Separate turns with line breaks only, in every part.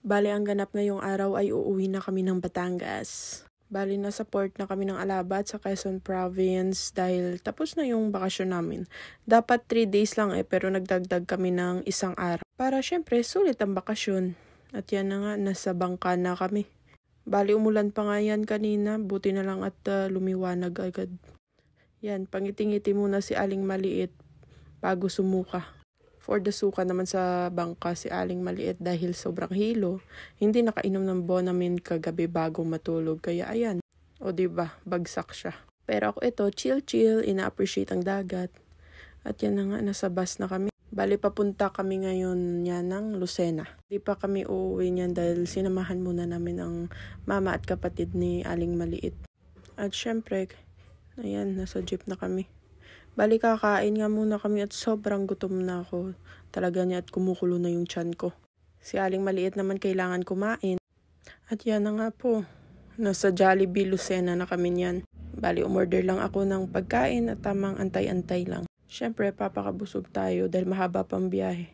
Bale, ang ganap ngayong araw ay uuwi na kami ng Batangas. Bale, nasa port na kami ng Alabat sa Quezon Province dahil tapos na yung bakasyon namin. Dapat 3 days lang pero nagdagdag kami ng 1 araw. Para syempre, sulit ang bakasyon. At yan na nga, nasa bangka na kami. Bale, umulan pa nga yan kanina, buti na lang at lumiwanag agad. Yan, pangiti-ngiti muna si Aling Maliit bago sumuka. For the suka naman sa bangka si Aling Maliit dahil sobrang hilo, hindi nakainom ng Bonamin kagabi bago matulog. Kaya ayan, o diba, bagsak siya. Pero ako ito, chill, ina-appreciate ang dagat. At yan na nga, nasa bus na kami. Bali, papunta kami ngayon yan ng Lucena. Di pa kami uuwi niyan dahil sinamahan muna namin ang mama at kapatid ni Aling Maliit. At syempre, ayan, nasa jeep na kami. Bali, kakain nga muna kami at sobrang gutom na ako. Talaga niya at kumukulo na yung tiyan ko. Si Aling Maliit naman kailangan kumain. At yan na nga po. Nasa Jollibee Lucena na kami niyan. Bali, umorder lang ako ng pagkain at tamang antay-antay lang. Siyempre, papakabusog tayo dahil mahaba pang biyahe.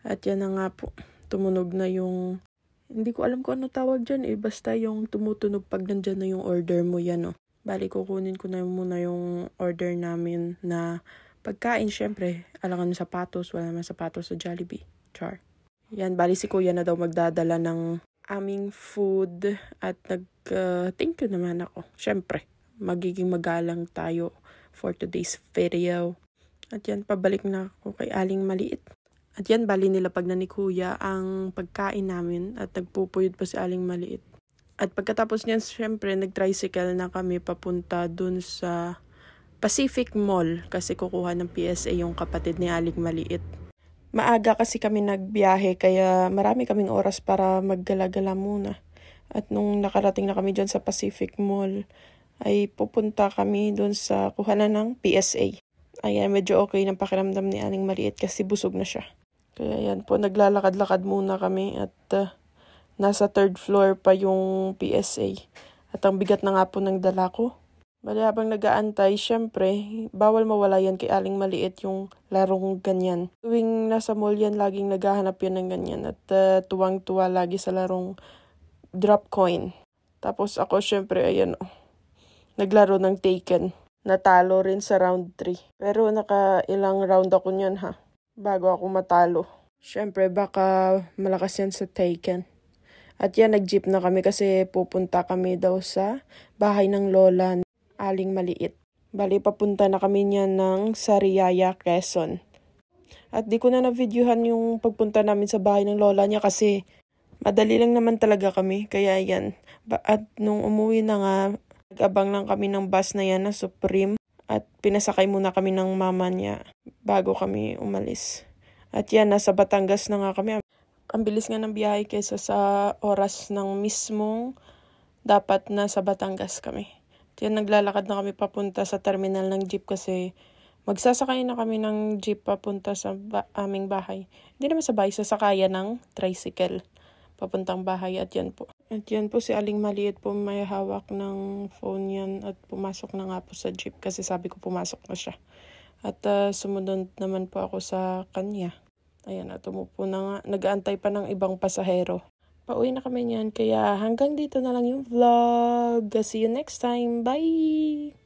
At yan na nga po. Tumunog na yung... Hindi ko alam kung ano tawag dyan Basta yung tumutunog pag nandyan na yung order mo yan Bali, kukunin ko na muna yung order namin na pagkain. Syempre, alangan ng sapatos. Wala naman sapatos sa Jollibee. Char. Yan, bali si Kuya na daw magdadala ng aming food. At thank you naman ako. Syempre, magiging magalang tayo for today's video. At yan, pabalik na ako kay Aling Maliit. At yan, bali nila pag na ni Kuya ang pagkain namin. At nagpupuyod pa si Aling Maliit. At pagkatapos niyan, syempre, nag-tricycle na kami papunta dun sa Pacific Mall kasi kukuha ng PSA yung kapatid ni Aling Maliit. Maaga kasi kami nagbiyahe kaya marami kaming oras para maggala-gala muna. At nung nakarating na kami dyan sa Pacific Mall, ay pupunta kami dun sa kuhanan ng PSA. Ayan, medyo okay ng pakiramdam ni Aling Maliit kasi busog na siya. Kaya yan po, naglalakad-lakad muna kami at... nasa 3rd floor pa yung PSA. At ang bigat na nga po ng dala ko. Bali habang nag-aantay, syempre, bawal mawala yan kay Aling Maliit yung larong ganyan. Tuwing nasa mall yan, laging naghahanap yan ng ganyan. At tuwang-tuwa lagi sa larong drop coin. Tapos ako, syempre, ayan naglaro ng Taken. Natalo rin sa round 3. Pero ilang round ako niyan bago ako matalo. Syempre, baka malakas yan sa Taken. At yan, nag-jeep na kami kasi pupunta kami daw sa bahay ng lola ni Aling Maliit. Bali, papunta na kami niyan ng Sariaya, Quezon. At di ko na na-videohan yung pagpunta namin sa bahay ng lola niya kasi madali lang naman talaga kami. Kaya yan. At nung umuwi na nga, nag-abang lang kami ng bus na yan na Supreme. At pinasakay muna kami ng mama niya bago kami umalis. At yan, nasa Batangas na nga kami. Ang bilis nga ng biyahe kaysa sa oras ng mismong dapat na sa Batangas kami. Kaya naglalakad na kami papunta sa terminal ng jeep kasi magsasakay na kami ng jeep papunta sa aming bahay. Hindi naman sa bahay, sasakayan ng tricycle papuntang bahay at yan po. At yan po si Aling Maliit po may hawak ng phone yan at pumasok na nga po sa jeep kasi sabi ko pumasok na siya. At sumunod naman po ako sa kanya. Ayan, at umupo na nga. Nag-aantay pa ng ibang pasahero. Pauwi na kami niyan. Kaya hanggang dito na lang yung vlog. See you next time. Bye!